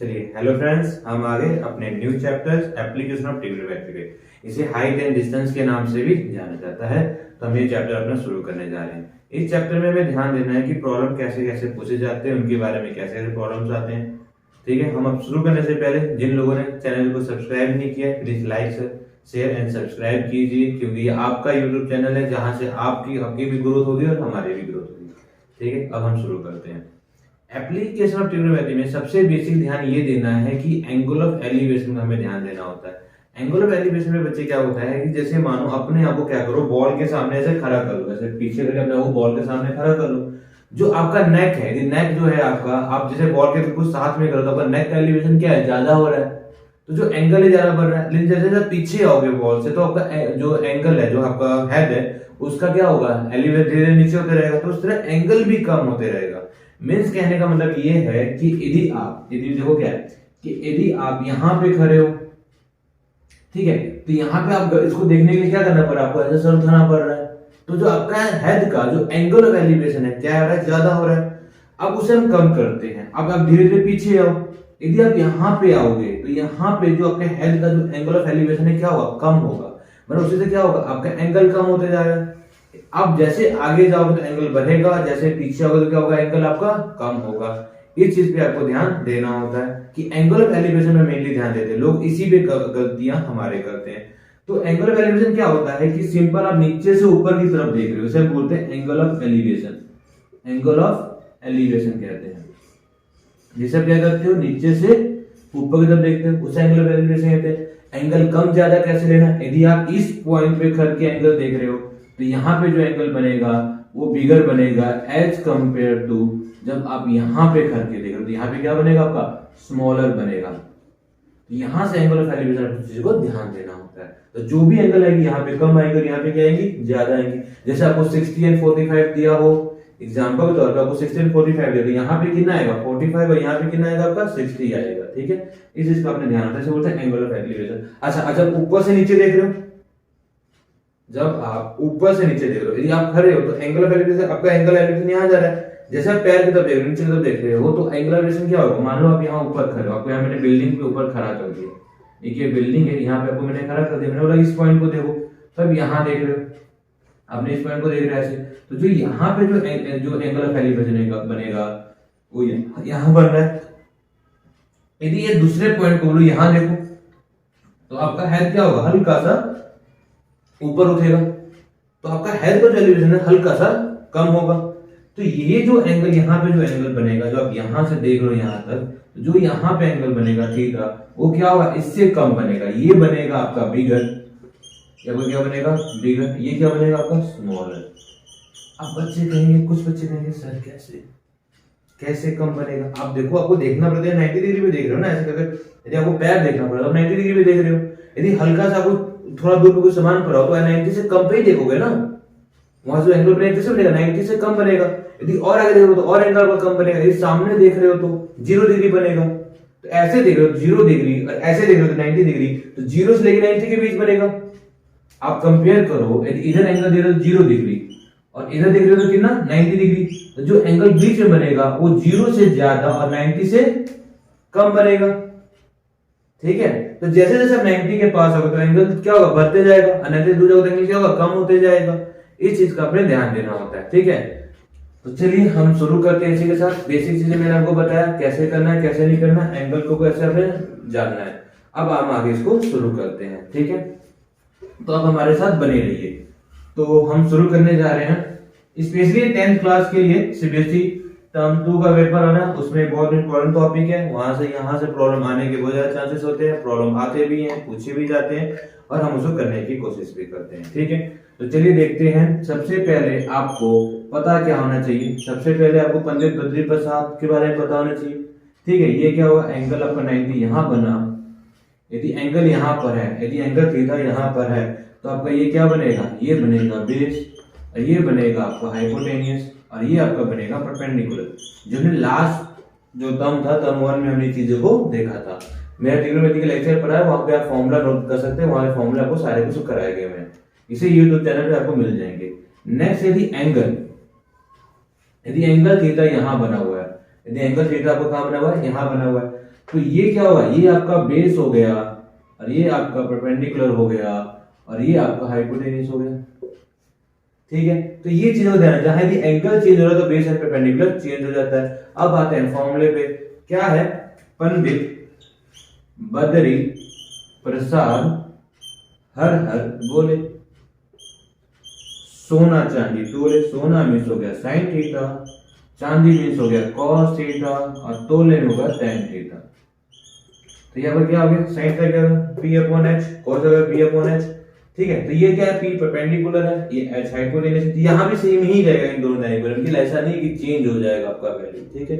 चलिए hello friends, हम आगे अपने new chapter application of trigonometry के इसे हाइट एंड डिस्टेंस के नाम से भी जाना जाता है। तो हम ये चैप्टर अपना शुरू करने जा रहे हैं। इस चैप्टर में हमें ध्यान देना है कि प्रॉब्लम कैसे कैसे पूछे जाते हैं, उनके बारे में कैसे कैसे प्रॉब्लम्स आते हैं। ठीक है, हम अब शुरू करने से पहले जिन लोगों ने चैनल को सब्सक्राइब नहीं किया please like share and subscribe कीजिए, क्योंकि ये आपका यूट्यूब चैनल है जहां से आपकी भी ग्रोथ होगी और हमारी भी ग्रोथ होगी। ठीक है, अब हम शुरू करते हैं। एप्लीकेशन ऑफ ट्रिग्नोमेट्री में सबसे बेसिक ध्यान ये देना है कि एंगल ऑफ एलिवेशन में हमें ध्यान देना होता है। एंगल ऑफ एलिवेशन में बच्चे क्या होता है कि जैसे मानो अपने आप को क्या करो, बॉल के सामने ऐसे खड़ा कर लो, ऐसे पीछे करके अपने आप को बॉल के सामने खड़ा कर लो। जो आपका नेक है, यदि नेक जो है आपका, आप जैसे बॉल के बिल्कुल साथ में करो तो आपका नेक का एलिवेशन क्या है, ज्यादा हो रहा है, तो जो एंगल है ज्यादा बढ़ रहा है। लेकिन जैसे जैसे पीछे आओगे बॉल से तो आपका जो एंगल है, जो आपका हेड है, उसका क्या होगा, एलिवेट धीरे धीरे नीचे होते रहेगा, तो उस तरह एंगल भी कम होते रहेगा। मीन्स कहने का मतलब ये है कि यदि देखो क्या है कि यदि आप यहाँ पे खड़े हो, ठीक है, तो यहाँ पे आप इसको देखने के लिए क्या करना पड़ रहा है, आपको ऐसे सर उठाना पड़ रहा है। तो जो आपका हेड का जो एंगल ऑफ एलिवेशन है क्या हो रहा है, ज्यादा हो रहा है। अब उसे हम कम करते हैं। अब आप धीरे धीरे पीछे आओ, यदि आप यहाँ पे आओगे तो यहाँ पे जो आपके हेड का जो एंगल ऑफ एलिवेशन है क्या होगा, कम होगा। मतलब उसी से क्या होगा, आपका एंगल कम होते जाएगा। अब जैसे आगे जाओगे तो एंगल बढ़ेगा, जैसे पीछे आओगे तो क्या होगा, एंगल आपका कम होगा। इस चीज पे आपको ध्यान देना होता है कि एंगल ऑफ एलिवेशन में मेनली ध्यान देते हैं लोग, इसी पे गलतियां हमारे करते हैं। तो एंगल ऑफ एलिवेशन क्या होता है कि सिंपल आप नीचे से ऊपर की तरफ देख रहे हो, इसे बोलते हैं angle of elevation. Angle of elevation कहते हैं, जिसे आप क्या करते हो, नीचे से ऊपर की तरफ देखते हो, उसे एंगल ऑफ एलिवेशन कहते हैं। एंगल कम ज्यादा कैसे लेना, यदि आप इस पॉइंट पे खड़ के एंगल देख रहे हो तो यहाँ पे जो एंगल बनेगा वो बिगर बनेगा एज कंपेयर टू जब आप यहाँ पे खड़ के देख रहे हो, तो यहाँ पे क्या बनेगा, आपका स्मॉलर बनेगा। तो यहाँ से एंगल ऑफ एलिवेशन चीज को ध्यान देना होता है। तो जो भी एंगल आएगी यहाँ पे कम आएगी और यहाँ पे क्या आएगी, ज्यादा आएगी। जैसे आपको 60 एंड 45 दिया हो, एग्जाम्पल के तौर पर आपको 60 एंड 45 दिया, तो यहाँ पे कितना आएगा 45 और यहाँ पे कितना आएगा आपका 60 आएगा। ठीक है, इस चीज का आपने ध्यान रखना है, बोलते हैं एंगल ऑफ एलिवेशन। अच्छा, जब ऊपर से नीचे देख रहे हो, जब आप ऊपर से नीचे देख रहे हो, यदि आप खड़े हो तो एंगल ऑफ एलिवेशन, आपका एंगल एलिवेशन यहाँ जा रहा है। जैसे आप पैर की तरफ देख रहे हो, नीचे की तरफ देख रहे हो, तो एंगल एलिवेशन क्या होगा, मान लो आप यहाँ ऊपर खड़े हो, आपको यहाँ मैंने बिल्डिंग के ऊपर खड़ा कर दिया, एक ये बिल्डिंग है, यहाँ पे आपको मैंने खड़ा कर दिया, मैंने बोला इस पॉइंट को देखो, तब यहाँ देख रहे हो, आपने इस पॉइंट को देख रहे हो ऐसे, तो जो यहाँ पे जो एंगल ऑफ एलिवेशन बनेगा वो यहाँ बन रहा है। यदि ये दूसरे पॉइंट को बोलो यहाँ देखो, तो आपका हेड क्या होगा, हल्का सा ऊपर उठेगा, तो आपका हेड का जो एलिवेशन है हल्का सा कम होगा। तो ये जो एंगल, यहाँ पे जो एंगल बनेगा, जो आप यहाँ से देख रहे हो यहाँ तक, जो यहाँ पे एंगल बनेगा थीटा, वो क्या होगा, इससे कम बनेगा, ये बनेगा आपका बिगर, क्या बनेगा बिगर, ये क्या बनेगा आपका स्मॉलर। अब बच्चे कहेंगे, कुछ बच्चे कहेंगे सर कैसे कम बनेगा। आप देखो, आपको देखना पड़ता है 90 डिग्री पे देख रहे हो ना, ऐसे करके। यदि आपको पैर देखना पड़ेगा, 90 डिग्री पे देख रहे हो, यदि हल्का सा आपको थोड़ा दूर पे कोई सामान पड़ा हो तो 90 से कम पे ही देखोगे ना, वहां से एंगल 90 से बनेगा, 90 से कम बनेगा। यदि और आगे देख रहे हो तो और एंगल का कम बनेगा, यदि सामने देख रहे हो तो 0 डिग्री बनेगा। तो ऐसे देख रहे हो 0 डिग्री और ऐसे देख रहे हो तो 90 डिग्री, तो 0 से लेकर 90 के बीच बनेगा। आप कंपेयर करो, यदि इधर एंगल दे रहे हो 0 डिग्री और इधर देख रहे हो तो कितना 90 डिग्री, तो जो एंगल बीच में बनेगा वो 0 से ज्यादा और 90 से कम बनेगा। ठीक है, तो जैसे जैसे आप 90 के पास होगा तो एंगल क्या होगा, बढ़ते जाएगा, और 90 दूर जाओगे तो एंगल क्या होगा, कम होते जाएगा। इस चीज का अपने ध्यान देना होता है। ठीक है, तो चलिए हम शुरू करते हैं इसी के साथ। बेसिक चीजें मैंने आपको बताया, कैसे करना है कैसे नहीं करना, एंगल को कैसे हमें जानना है। अब हम आगे इसको शुरू करते हैं। ठीक है, तो अब हमारे साथ बने रहिए। तो हम शुरू करने जा रहे हैं, स्पेशली 10th क्लास के लिए सीबीएसई टर्म 2 का पेपर आना, उसमें बहुत इंपॉर्टेंट टॉपिक है। वहां से यहाँ से प्रॉब्लम आने के बहुत ज्यादा चांसेस होते हैं, प्रॉब्लम आते भी हैं, पूछे भी जाते हैं, और हम उसको करने की कोशिश भी करते हैं। ठीक है, तो चलिए देखते हैं। सबसे पहले आपको पता क्या होना चाहिए, सबसे पहले आपको पंडित बद्री प्रसाद के बारे में पता होना चाहिए। ठीक है, ये क्या होगा, एंगल आपका 90 यहाँ बना, यदि एंगल यहाँ पर है, यदि एंगल थीटा यहाँ पर है, तो आपका ये क्या बनेगा, ये बनेगा बेस, और ये बनेगा आपका हाइपोटेनियस, और ये आपका बनेगा परपेंडिकुलर। जो हमने लास्ट जो टर्म था, टर्म 1 में हमने चीजों को देखा था। मेरा ट्रिग्नोमेट्री का लेक्चर पढ़ा है, वहां पे आप फॉर्मूला नोट कर सकते हैं, वहां पे फॉर्मूला आपको सारे कुछ कराए गए हैं, इसे यूट्यूब चैनल पे आपको मिल जाएंगे। नेक्स्ट, यदि एंगल थीटा यहाँ बना हुआ है, यदि एंगल थीटा आपको कहाँ बना हुआ है, यहाँ बना हुआ है, तो ये क्या होगा, ये आपका बेस हो गया और ये आपका परपेंडिकुलर हो गया और ये आपका हाइपोटेन्यूज हो गया। ठीक है, तो ये चीज को ध्यान, जहां भी एंगल चेंज हो रहा है तो बेस एंड परपेंडिकुलर चेंज हो जाता है। अब आते हैं फॉर्मूले पे, क्या है, पंडित बद्री प्रसाद हर हर बोले, सोना चांदी तोले, सोना मीन्स हो गया साइन थीटा, चांदी मीन्स हो गया कॉस थीटा और तोले में होगा tan थीटा। तो यहाँ पर क्या हो गया, साइन का क्या p अपॉन h, कॉस का p अपॉन h। ठीक है, तो ये क्या है, p परपेंडिकुलर है, ये h हाइपोटेन्यूज, यहाँ भी सेम ही रहेगा इन दोनों लाइन पर, लेकिन ऐसा नहीं कि चेंज हो जाएगा आपका वैल्यू। ठीक है,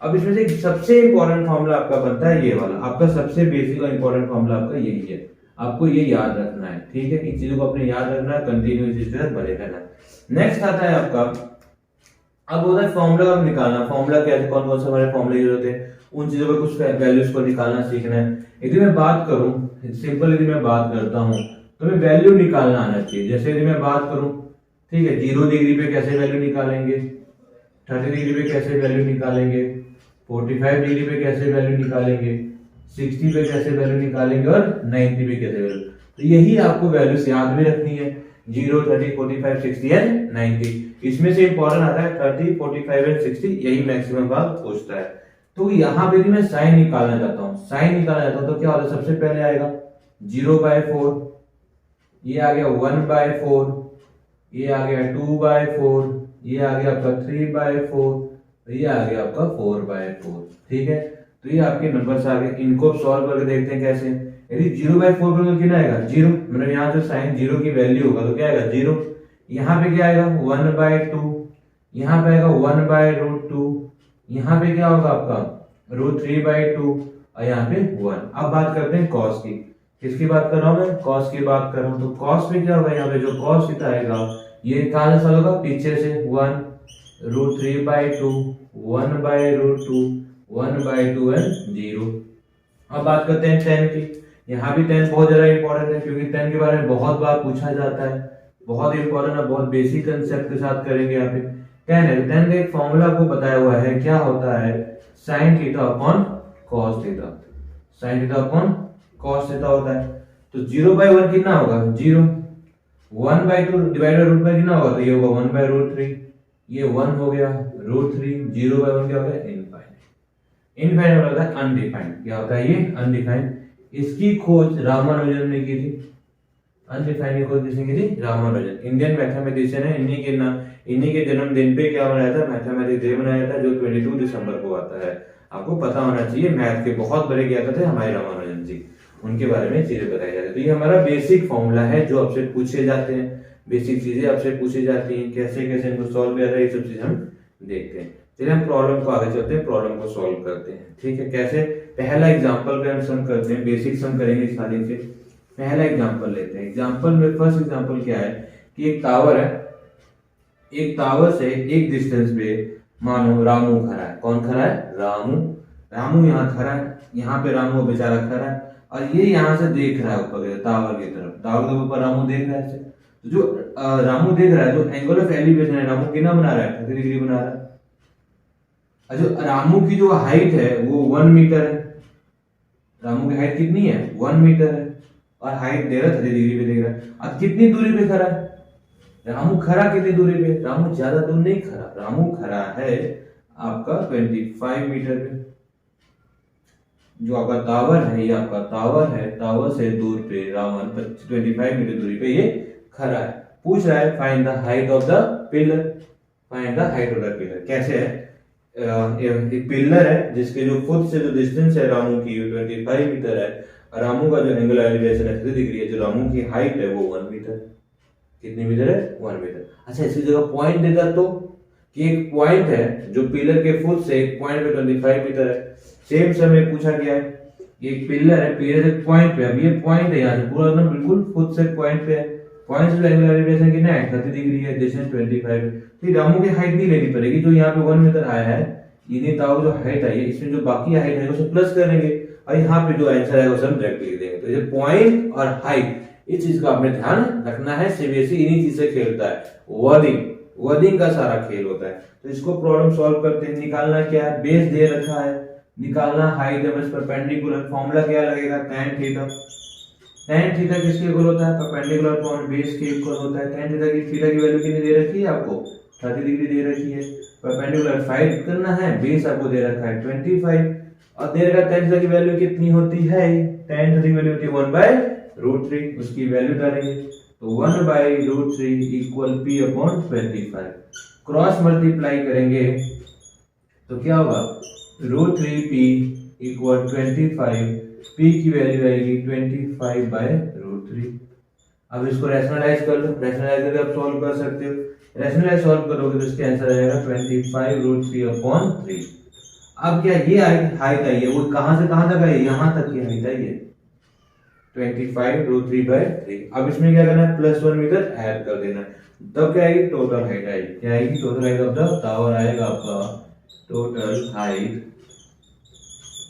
अब इसमें से सबसे इंपॉर्टेंट फॉर्मूला आपका बनता है ये वाला, आपका सबसे बेसिक और इंपॉर्टेंट फॉर्मूला आपका यही है, आपको ये याद रखना है। ठीक है, इन चीजों को अपने याद रखना है, कंटिन्यूस इस तरह बने रहना। नेक्स्ट आता है आपका, अब होता है फॉर्मूला निकालना। फॉर्मूला कैसे, कौन कौन से हमारे फॉर्मूले यूज होते हैं, उन चीजों पर कुछ वैल्यूज को निकालना सीखना है। यदि मैं बात करूं, सिंपल यदि मैं बात करता हूं तो मैं वैल्यू निकालना आना चाहिए। जैसे यदि मैं बात करूं, ठीक है, 0 डिग्री पे कैसे वैल्यू निकालेंगे, 30 डिग्री पे कैसे वैल्यू निकालेंगे, 45 डिग्री पे कैसे वैल्यू निकालेंगे, 60 पे कैसे वैल्यू निकालेंगे और 90 पे कैसे वैल्यू। तो यही आपको वैल्यूज याद भी रखनी है, 0, 30, 45, 60 एंड 90। इसमें से इंपॉर्टेंट आता है 30, 45 एंड 60, यही मैक्सिमम बात पूछता है। तो यहाँ पे भी मैं साइन निकालना चाहता हूँ, साइन निकालना चाहता हूँ तो क्या होता है, सबसे पहले आएगा 0/4, ये आ गया 1/4, ये आ गया 2/4, ये आ गया आपका 3/4, ये आ गया आपका 4/4। ठीक है, तो ये आपके नंबर्स आ गए, इनको सॉल्व करके देखते हैं कैसे। यदि 0/4 पर कितना आएगा, 0, मतलब यहाँ जो साइन 0 की वैल्यू होगा तो क्या आएगा 0, यहाँ पे क्या आएगा 1/2, यहाँ पे आएगा 1/√2, यहाँ पे क्या होगा आपका √3/2 और यहाँ पे 1। अब बात करते हैं कॉस की, किसकी बात कर रहा हूं मैं, कॉस की बात कर रहा हूं। तो कॉस में क्या होगा, यहाँ पे जो कॉस थीटा आएगा ये कहां से होगा, पीछे से 1 √3/2, 1/√2, 1/2 एंड 0। अब बात करते हैं tan की, यहाँ भी tan बहुत ज्यादा इंपॉर्टेंट है क्योंकि tan के बारे में बहुत बार पूछा जाता है, बहुत इंपॉर्टेंट है, बहुत बेसिक कंसेप्ट के साथ करेंगे यहाँ पे। tan है, tan का एक फॉर्मूला आपको बताया हुआ है, क्या होता है, sin theta upon cos theta, sin theta upon cos theta होता है। तो 0/1 कितना होगा 0, 1/2 डिवाइडेड रूट में कितना होगा, तो ये होगा 1/√3, ये 1 हो गया √3, 0/1 क्या हो गया इनफाइनाइट। इनफाइनाइट होता है अनडिफाइंड, क्या होता है ये अनडिफाइंड। इसकी खोज रामानुजन ने की थी, अनडिफाइंड की खोज किसने की थी, रामानुजन, इंडियन मैथमेटिशियन है। इन्हीं के जन्मदिन पे क्या बनाया था, मैथमेटिक्स डे बनाया था जो 22 दिसंबर को आता है। आपको पता होना चाहिए, मैथ के बहुत बड़े ज्ञाता थे हमारे रामानुजन जी, उनके बारे में चीजें बताई जाती है। तो ये हमारा बेसिक फॉर्मूला है जो आपसे पूछे जाते हैं, बेसिक चीजें आपसे पूछी जाती हैं, कैसे कैसे इनको सॉल्व किया जाए, ये सब चीजें हम देखते हैं। चलिए हम प्रॉब्लम को आगे चलते हैं, प्रॉब्लम को सॉल्व करते हैं। ठीक है, कैसे, पहला एग्जांपल पे हम सम करते हैं, बेसिक सम करेंगे सारी से। पहला एग्जांपल लेते हैं। एग्जांपल में फर्स्ट एग्जांपल क्या है कि एक टावर है, एक टावर से एक डिस्टेंस पे मानो रामू खड़ा है। कौन खड़ा है, रामू यहाँ खड़ा है, यहाँ पे रामू बेचारा खड़ा है और ये यहाँ से देख रहा है ऊपर टावर की तरफ, टावर के ऊपर रामू देख रहा है। तो जो रामू देख रहा है, जो एंगल ऑफ एलिवेशन है, रामू कितना बना रहा है, 30 डिग्री बना रहा है। जो रामू की जो हाइट है वो 1 मीटर है, रामू की हाइट कितनी है 1 मीटर है और हाइट दे रहा है 30 डिग्री पे देख रहा है। अब कितनी दूरी पे खड़ा है रामू, खड़ा कितनी दूरी पे, रामू ज्यादा दूर नहीं खड़ा, रामू खड़ा है आपका 25 मीटर पे। जो आपका टावर है, ये आपका टावर है, टावर से दूर पे रावण 25 मीटर दूरी पे ये खड़ा है। पूछ रहा है find the height of the pillar, find the height of the pillar. कैसे है, एक पिलर है जिसके जो फुट से जो डिस्टेंस है रामू की 25 मीटर है, रामू का जो एंगल एलिवेशन है 30 डिग्री है, जो रामू की हाइट है वो 1 मीटर। कितनी मीटर है 1 मीटर। अच्छा, इसी जगह पॉइंट देता तो कि एक पॉइंट है जो पिलर के फुट से एक पॉइंट पे 25 मीटर है। सेम समय पूछा गया है, एक पिलर है, पिलर से पॉइंट पे, अब ये पॉइंट है यहाँ से पूरा एकदम बिल्कुल फुट से पॉइंट पे है, पॉइंट से एंगल एलिवेशन कितना है 30 डिग्री है, डिस्टेंस 25। तो रामू की हाइट नहीं लेनी पड़ेगी, जो यहाँ पे 1 मीटर आया है, इन्हीं ताऊ जो हाइट आई है, इसमें जो बाकी हाइट है उसे प्लस करेंगे और यहाँ पे जो आंसर है उसे हम डायरेक्ट लिख देंगे। तो ये पॉइंट और हाइट, इस चीज का आपने ध्यान रखना है। सीबीएसई इन्हीं चीज से खेलता है, वर्डिंग का सारा खेल होता है। तो इसको प्रॉब्लम सॉल्व करते हैं। निकालना क्या है, बेस दे रखा है, निकालना हाइट है बस परपेंडिकुलर, फॉर्मूला क्या लगेगा tan थीटा। tan थीटा किसके इक्वल होता है, परपेंडिकुलर अपॉन बेस के इक्वल होता है। tan थीटा की वैल्यू कितनी दे रखी है आपको, 30 डिग्री दे रखी है। परपेंडिकुलर फाइंड करना है, बेस आपको दे रखा है 25 और दे रखा tan थीटा की वैल्यू कितनी होती है, tan थीटा की वैल्यू होती है 1/√3, उसकी वैल्यू डालेंगे तो 1/√3 equal p upon 25। Cross multiply करेंगे तो क्या होगा, √3p इक्वल 25, p की वैल्यू आएगी 25/√3। अब इसको रैशनलाइज कर लो, रैशनलाइज करके आप सॉल्व कर सकते हो। रैशनलाइज सॉल्व करोगे तो इसका आंसर आएगा 25√3/3। अब क्या ये हाइट आई है, वो कहां से कहां तक आई, यहां तक की हाइट आई है 25√3/3। अब इसमें क्या करना है, +1 मीटर ऐड कर देना, तब क्या आएगी, टोटल हाइट आएगी। क्या आएगी, total height of the tower आएगा आपका, टोटल हाइट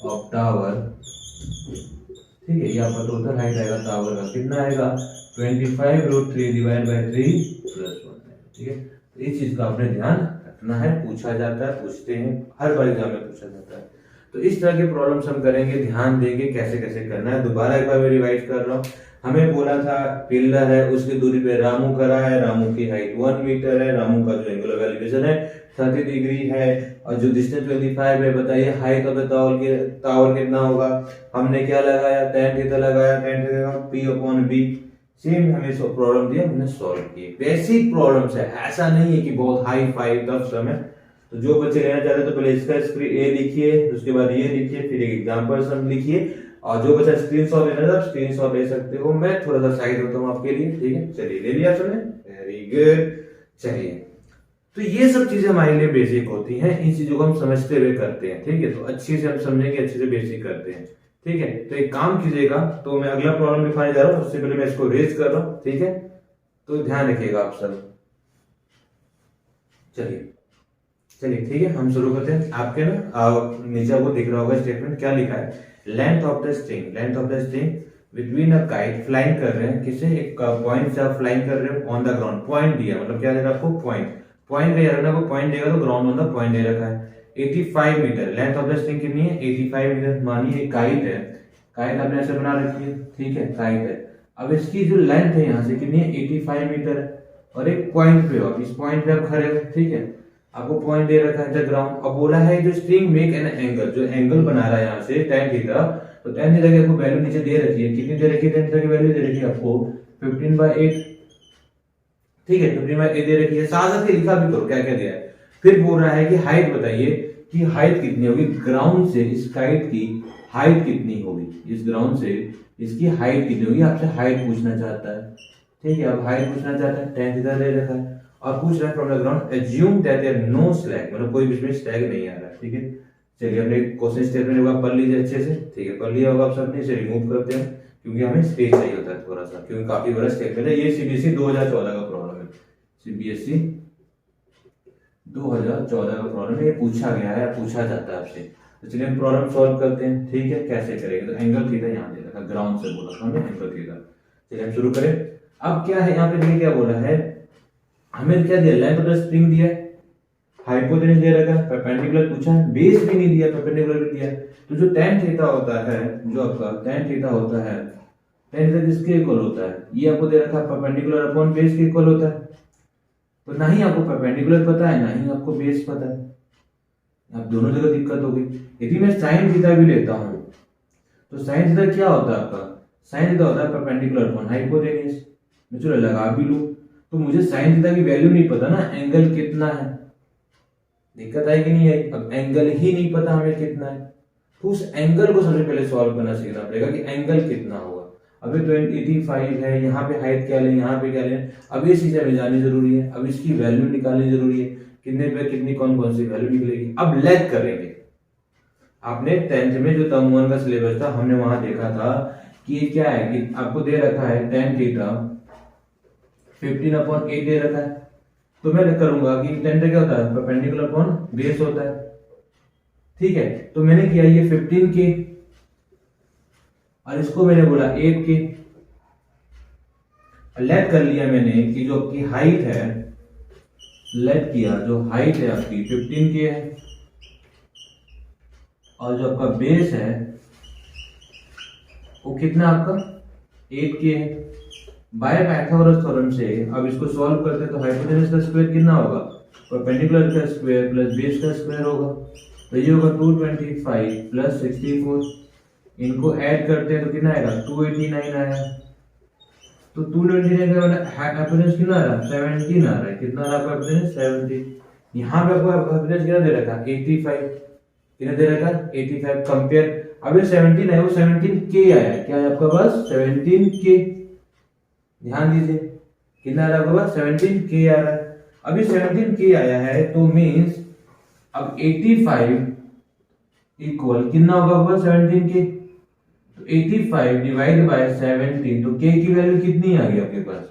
ऑफ टावर, ठीक है, ये आपका टोटल हाइट आएगा टावर का, कितना आएगा 25√3 डिवाइड बाय 3 +1, ठीक है। तो इस चीज का आपने ध्यान रखना है, पूछा जाता है, पूछते हैं, हर बार एग्जाम में पूछा जाता है। तो इस तरह के प्रॉब्लम्स हम करेंगे, ध्यान देंगे कैसे कैसे करना है। दोबारा एक बार मैं रिवाइज कर रहा हूँ। हमें बोला था पिलर है, उसकी दूरी पे रामू खड़ा है, रामू की हाइट 1 मीटर है, रामू का जो एंगुलर एलिवेशन है 30 डिग्री है और जो डिस्टेंस 25 है, बताइए हाइट ऑफ द टावर कितना होगा। हमने क्या लगाया, tan थीटा लगाया, tan theta p upon b। Same हमें प्रॉब्लम दिया, हमने सॉल्व किए। बेसिक प्रॉब्लम्स है, ऐसा नहीं है कि बहुत हाई फाई टफ सम है। तो जो बच्चे लेना चाहते हैं तो पहले इसका ए लिखिए, उसके बाद ये लिखिए, फिर एक एग्जांपल सम लिखिए, और जो बच्चा स्क्रीनशॉट लेना है आप स्क्रीनशॉट ले सकते हो, मैं थोड़ा सा साइड होता हूँ आपके लिए, ठीक है। चलिए ले लिया आपने, वेरी गुड। चलिए, तो ये सब चीजें हमारे लिए बेसिक होती हैं, इन चीजों को हम समझते हुए करते हैं, ठीक है। तो अच्छे से हम समझेंगे, अच्छे से बेसिक करते हैं, ठीक है। तो एक काम कीजिएगा, तो मैं अगला प्रॉब्लम लिखवाने जा रहा हूँ, उससे पहले मैं इसको रेज कर रहा हूँ, ठीक है। तो ध्यान रखिएगा आप सब। चलिए ठीक है, हम शुरू करते हैं। आपके ना नीचे आपको दिख रहा होगा स्टेटमेंट, क्या लिखा है, length of the string between a kite, flying कर रहे हैं, किसे, एक पॉइंट से आप फ्लाइंग कर रहे हो ऑन द ग्राउंड। पॉइंट दिया, मतलब क्या दे रहा है आपको, पॉइंट का याद रखना, पॉइंट देगा तो ग्राउंड ऑन द पॉइंट दे रखा है। 85 metre length of the string कितनी है, 85 मीटर। मानिए काइट है, काइट आपने ऐसे बना रखी है, ठीक है, काइट है। अब इसकी जो लेंथ है यहाँ से कितनी है, 85 मीटर है, और एक पॉइंट पे हो, इस पॉइंट पे आप खड़े हो, ठीक है। आपको पॉइंट दे रखा है द ग्राउंड। अब बोला है जो स्ट्रिंग मेक एन एंगल, जो एंगल बना रहा है यहाँ से tan थीटा, तो tan थीटा की आपको वैल्यू नीचे दे रखी है, कितनी दे रखी है, tan थीटा की वैल्यू दे रखी है आपको 15/8, ठीक है, 15/8 दे रखी है। साथ साथ लिखा भी करो क्या क्या दिया है। फिर बोल रहा है कि हाइट बताइए कि हाइट कितनी होगी, ग्राउंड से इस काइट की हाइट कितनी होगी, इस ग्राउंड से इसकी हाइट कितनी होगी, आपसे हाइट पूछना चाहता है, ठीक है। अब हाइट पूछना चाहता है, tan थीटा दे रखा है, और पूछ रहा है from the ground assume that there no slack, मतलब कोई बीच में स्लैग नहीं आ रहा है, ठीक है। चलिए अपने क्वेश्चन स्टेटमेंट एक पढ़ लीजिए अच्छे से, ठीक है, पढ़ लिया होगा आप सबने। इसे रिमूव करते हैं क्योंकि हमें स्पेस चाहिए होता है थोड़ा सा, क्योंकि काफी बड़ा स्टेटमेंट है। ये सीबीएसई 2014 का प्रॉब्लम है, सीबीएसई 2014 का प्रॉब्लम है, ये पूछा गया है, पूछा जाता है आपसे। तो चलिए हम प्रॉब्लम सॉल्व करते हैं, ठीक है। कैसे करेंगे, तो एंगल थीटा यहाँ दे रखा, ग्राउंड से बोला हमने एंगल थीटा। चलिए हम शुरू करें। अब क्या है यहाँ पे देखिए क्या बोला है, हमें क्या दिया, लेंथ ऑफ द स्ट्रिंग दिया है, हाइपोटेनस दे रखा है, परपेंडिकुलर पूछा है, बेस भी नहीं दिया, परपेंडिकुलर भी दिया। तो जो tan थीटा होता है, जो आपका tan थीटा होता है, tan थीटा किसके इक्वल होता है, ये आपको दे रखा है परपेंडिकुलर अपॉन बेस के इक्वल होता है। तो ना ही आपको परपेंडिकुलर पता है, ना ही आपको बेस पता है, आप दोनों जगह दिक्कत होगी। यदि मैं sin थीटा भी लेता हूं तो sin थीटा क्या होता है आपका, sin थीटा होता है परपेंडिकुलर अपॉन हाइपोटेनस। मैं चलो लगा भी लूं तो मुझे sin थीटा की वैल्यू नहीं पता ना, एंगल कितना है, दिक्कत आई कि नहीं आई। अब एंगल ही नहीं पता हमें कितना है, तो उस एंगल को सबसे पहले सॉल्व करना सीखना पड़ेगा कि एंगल कितना होगा। अभी तो 85 है, यहाँ पे हाइट क्या लें, यहाँ पे क्या लें, अब ये चीजें हमें जाननी जरूरी है। अब इसकी वैल्यू निकालनी जरूरी है, कितने पे कितनी कौन कौन सी वैल्यू निकलेगी। अब लेग करेंगे। आपने 10th में जो टर्म 1 का सिलेबस था, हमने वहां देखा था कि क्या है कि आपको दे रखा है tan थीटा 15/8 दे रखा है। तो मैं करूंगा कि tan थीटा क्या होता है, परपेंडिकुलर अपॉन बेस होता है, ठीक है। तो मैंने किया ये 15 के, और इसको मैंने बोला 8 के। लेट कर लिया मैंने कि जो आपकी हाइट है, लेट किया जो हाइट है आपकी 15 के है, और जो आपका बेस है वो कितना आपका 8k है। बाय पाइथागोरस थ्योरम से अब इसको सॉल्व करते हैं तो हाइपोटेनस का स्क्वायर कितना होगा, परपेंडिकुलर का स्क्वायर प्लस बेस का स्क्वायर होगा, तो ये होगा 225 प्लस 64। इनको ऐड करते हैं तो कितना आएगा 289 आया। तो 229 का हाइपोटेनस कितना आ रहा है 17 आ रहा है। कितना आ रहा है हाइपोटेनस 17। यहाँ पे आपको हाइपोटेनस कितना दे रखा है 85। कितना दे रखा है 85 कंपेयर। अब ये 17 है वो 17k आया है। क्या है आपका पास 17k। ध्यान दीजिए कितना आ रहा है आपका पास 17k आ रहा है। अभी 17k आया है तो मींस अब 85 इक्वल कितना होगा आपका 17k। तो 85 डिवाइड बाय 17 तो k की वैल्यू कितनी आ गई आपके पास।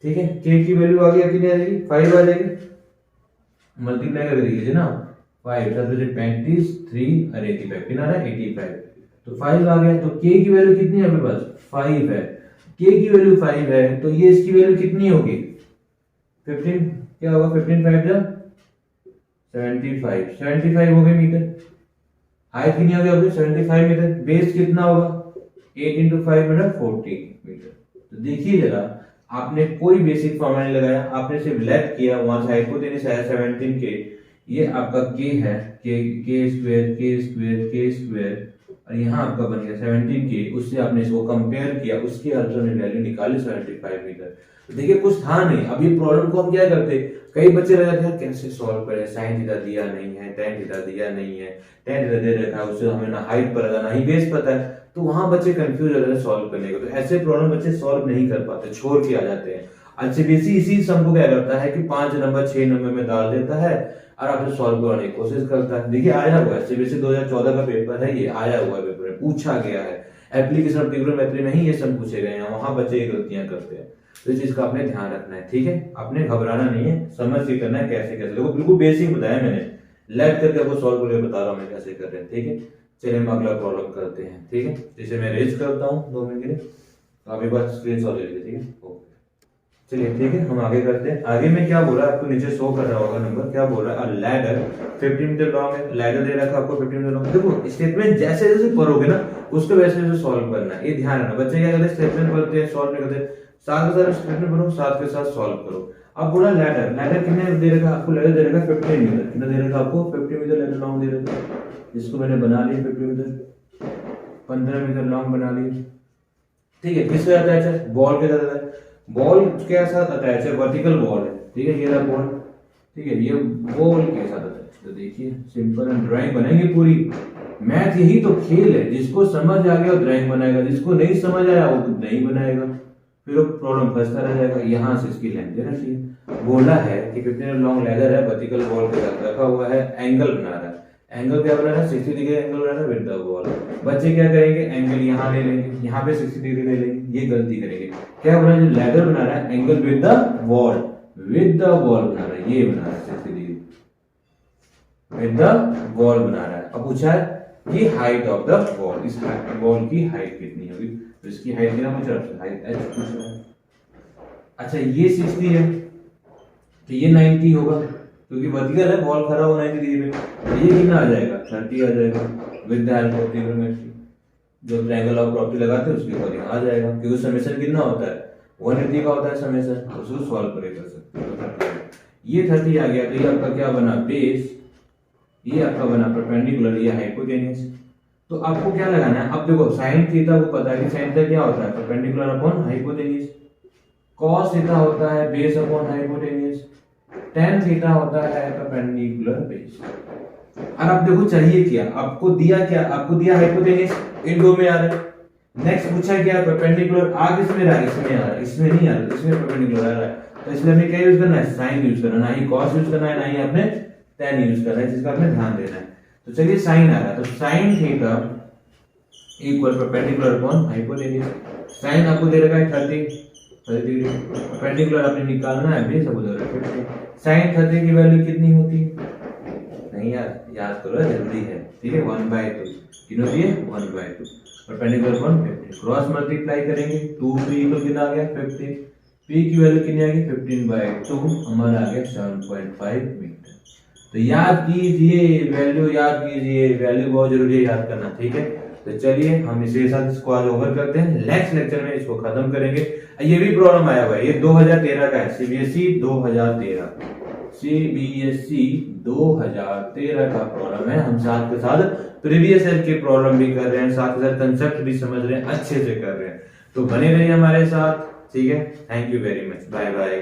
ठीक है k की वैल्यू आ गई कितनी आ जाएगी 5 आ जाएगी। मल्टीप्लाई करके देखिए ना 5 35 3 और 85 कितना आ रहा है 85। तो 5 आ गया। तो k की वैल्यू कितनी है आपके पास 5 है। k की वैल्यू 5 है तो ये इसकी वैल्यू कितनी होगी 15। क्या होगा 15 5 जा 75 हो गए मीटर। हाइट कितनी होगी आपकी 75 मीटर। बेस कितना होगा 8 into 5 मतलब 40 मीटर। तो देखिए जरा आपने कोई बेसिक फॉर्मूला नहीं लगाया, आपने सिर्फ लेफ्ट किया, वहां से हाइपोटेनस आया 17k। ये आपका k है k स्क्वायर और यहाँ आपका बन गया 17k। उससे आपने इसको कंपेयर किया, उसकी अल्टरनेट वैल्यू निकाली 75 मीटर। तो देखिए कुछ था नहीं। अब ये प्रॉब्लम को हम क्या करते, कई बच्चे रह जाते हैं कैसे सॉल्व करें, साइन थीटा दिया नहीं है, tan थीटा दिया नहीं है, tan थीटा दे रखा है, उससे हमें ना हाइट पता ना ही बेस पता है, तो वहां बच्चे कंफ्यूज हो जाते हैं सॉल्व करने को। तो ऐसे प्रॉब्लम बच्चे सॉल्व नहीं कर पाते, छोड़ के आ जाते हैं। आईसीएसई इसी सम को क्या करता है कि 5 नंबर 6 नंबर में डाल देता है और आपसे सॉल्व करने की कोशिश करता है। देखिए आया हुआ है सीबीएसई 2014 का पेपर है, ये आया हुआ है पेपर में, पूछा गया है। एप्लीकेशन ऑफ ट्रिग्नोमेट्री में ही ये सब पूछे गए हैं, वहां बच्चे ये गलतियां करते हैं। तो इस चीज का आपने ध्यान रखना है। ठीक है, आपने घबराना नहीं है, समझ के करना है कैसे कैसे। देखो बिल्कुल बेसिक बताया मैंने, लैब करके आपको सॉल्व करके बता रहा हूँ मैं कैसे कर रहे हैं। ठीक है, चलिए हम अगला प्रॉब्लम करते हैं। ठीक है, जैसे मैं रेज करता हूँ 2 मिनट के लिए, आप एक बार स्क्रीन शॉट ले लीजिए। ठीक है, ओके चलिए ठीक है, हम आगे करते हैं। आगे में क्या बोल रहा है आपको नीचे शो कर रहा होगा नंबर, क्या बोल रहा है लैडर 15 मीटर लॉन्ग है। लैडर दे रखा है आपको 15 मीटर लॉन्ग। देखो स्टेटमेंट जैसे जैसे पढ़ोगे ना उसको वैसे वैसे सॉल्व करना है, ये ध्यान रखना। बच्चे क्या करते हैं स्टेटमेंट पढ़ते हैं सॉल्व नहीं करते, साथ के साथ स्टेटमेंट पढ़ो साथ के साथ सॉल्व करो। अब बोला लैडर, लैडर कितने दे रखा आपको, लैडर दे रखा 15 मीटर। कितना दे रखा आपको 15 मीटर लैडर लॉन्ग दे रखा, जिसको मैंने बना लिया 15 मीटर 15 मीटर लॉन्ग बना लिया। ठीक है, किसके साथ अटैच है बॉल के साथ अटैच है, बॉल के साथ अटैच है, वर्टिकल बॉल है। ठीक है, ये रहा बॉल। ठीक है, ये बॉल के साथ अटैच। तो देखिए सिंपल ड्राइंग बनेगी पूरी। मैथ यही तो खेल है, जिसको समझ आ गया वो ड्राइंग बनाएगा, जिसको नहीं समझ आया वो नहीं बनाएगा, फिर वो प्रॉब्लम फंसता रह जाएगा। यहाँ से इसकी लेंथ देना चाहिए। बोला है कि 15 लॉन्ग लेदर है, वर्टिकल बॉल के साथ रखा हुआ है, एंगल बना रहा है। एंगल क्या बना रहा है 60 डिग्री एंगल बना रहा है विद द बॉल। बच्चे क्या करेंगे एंगल यहाँ ले लेंगे, यहाँ पे 60 डिग्री ले लेंगे, ये गलती करेंगे। क्या बना जो लेदर बना रहा है angle with the ball, with the ball बना रहा है, ये बना रहा है 60 डिग्री विद द बॉल बना रहा है। अब पूछा है कि हाइट ऑफ द बॉल, इस बॉल की हाइट कितनी होगी, तो इसकी हाइट कितना पूछ रहा है, हाइट h पूछ रहा है। अच्छा ये 60 है तो ये 90 होगा, क्योंकि वर्टिकल है बॉल खड़ा हो 90 डिग्री पे। ये कितना आ जाएगा 30 आ जाएगा with the help of trigonometry. जो ट्रायंगल ऑफ प्रॉपर्टी लगाते हैं उसके अकॉर्डिंग आ जाएगा, क्योंकि समेशन कितना होता है 180 का होता है समेशन, उसको सॉल्व करके कर सकते हैं। ये 30 आ गया तो ये आपका क्या बना बेस, ये आपका बना परपेंडिकुलर, ये हाइपोटेन्यूस। तो आपको क्या लगाना है, अब देखो sin थीटा को पता है कि sin थीटा क्या होता है perpendicular upon hypotenuse, cos theta होता है base upon hypotenuse, tan theta होता है परपेंडिकुलर बेस। और अब देखो चाहिए क्या, आपको दिया क्या, आपको दिया हाइपोटेन्यूस इन दो में आ रहा है। नेक्स्ट पूछा क्या परपेंडिकुलर, आगे इसमें रहा इसमें आ रहा है, इसमें नहीं आ रहा, इसमें परपेंडिकुलर आ रहा है। तो इसलिए हमें क्या यूज करना है sin यूज करना, ना ही cos यूज करना है, ना ही आपने tan यूज करना है, जिसका आपने ध्यान देना है। तो चलिए sin आ रहा है, तो sin theta equal perpendicular upon hypotenuse. sin आपको दे रखा है 30 डिग्री, परपेंडिकुलर आपने निकालना है बेस आपको दे रखा है 50। sin 30 की वैल्यू कितनी होती है, नहीं यार याद करो जल्दी है। ठीक है 1/2 कितना होती है 1/2 परपेंडिकुलर अपॉन 50, क्रॉस मल्टीप्लाई करेंगे 2p इक्वल कितना आ गया 50, p की वैल्यू कितनी आ गई 15/2 हमारा आ गया 7.5 मीटर। तो याद कीजिए, वैल्यू याद कीजिए, वैल्यू बहुत जरूरी है याद करना, ठीक है। तो चलिए हम इसी साथ इसको आज ओवर करते हैं, नेक्स्ट लेक्चर में इसको खत्म करेंगे। ये भी प्रॉब्लम आया हुआ है, ये 2013 का है, सीबीएसई 2013, सीबीएसई 2013 का प्रॉब्लम है। हम साथ के साथ प्रीवियस ईयर के प्रॉब्लम भी कर रहे हैं, साथ के साथ कंसेप्ट भी समझ रहे हैं, अच्छे से कर रहे हैं। तो बने रहिए हमारे साथ, ठीक है। Thank you very much, bye bye.